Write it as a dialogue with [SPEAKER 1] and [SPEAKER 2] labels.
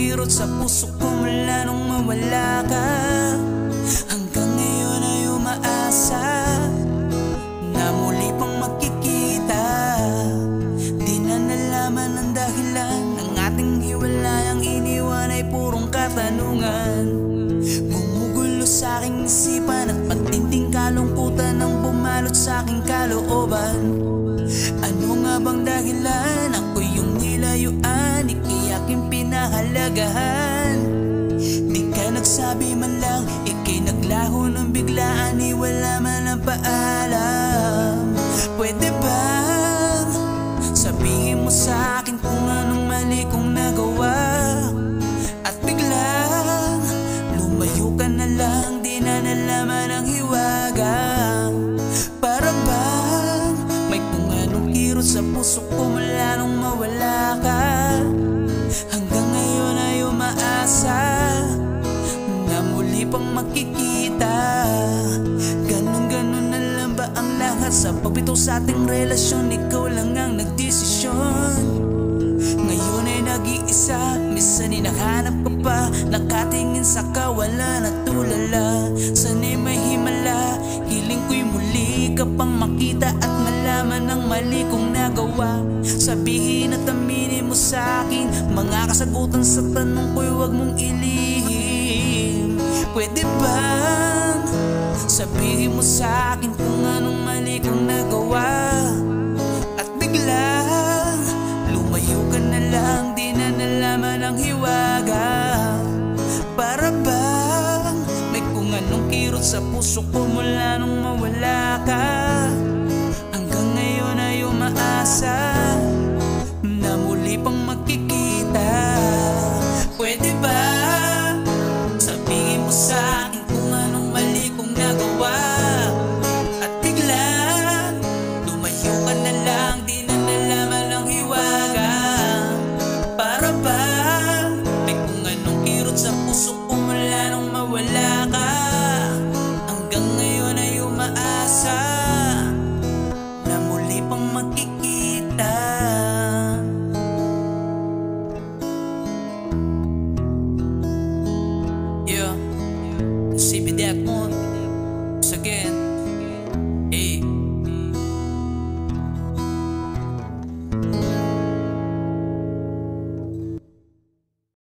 [SPEAKER 1] kirot sa puso ko mula nung mawala ka. Hanggang ngayon ay umaasa na muli pang makikita. Di na nalaman ang dahilan ng ating hiwalayang iniwan ay purong katanungan. Gumugulo sa aking isipan at matinding kalungkutan ang bumalot sa aking kalooban. Ano nga bang dahilan? Ako yung nilayuan, ika'y aking pinahalagahan. Di ka nagsabi man lang, ika'y naglaho ng biglaan, wala man ang paalam. Pwede bang sabihin mo sa akin kung anong mali kong nagawa? At biglang lumayo ka na lang, di na nalaman ang hiwaga. Para bang may kung anong kirot sa puso ko mula nung mawala ka. Hanggang ngayon ay umaasa na muli pang makikita. Ganon-ganon na lang ba ang lahat sa pagbitaw sa ating relasyon? Ikaw lang ang nagdesisyon. Ngayon ay nag-iisa, minsan hinahanap ka pa, nakatingin sa kawalan at tulala. Sana'y may himala, hiling ko'y muli ka pang makita at malaman ang mali kong nagawa. Sabihin at aminin mo sa akin mga kasagutan sa tanong ko'y huwag mong ilihim. Pwede bang sabihin mo sa akin kung anong mali kong nagawa? At biglang lumayo ka na lang, di na nalaman ang hiwaga. Para bang may kung anong kirot sa puso ko mula nung mawala ka. Hanggang ngayon ay umaasa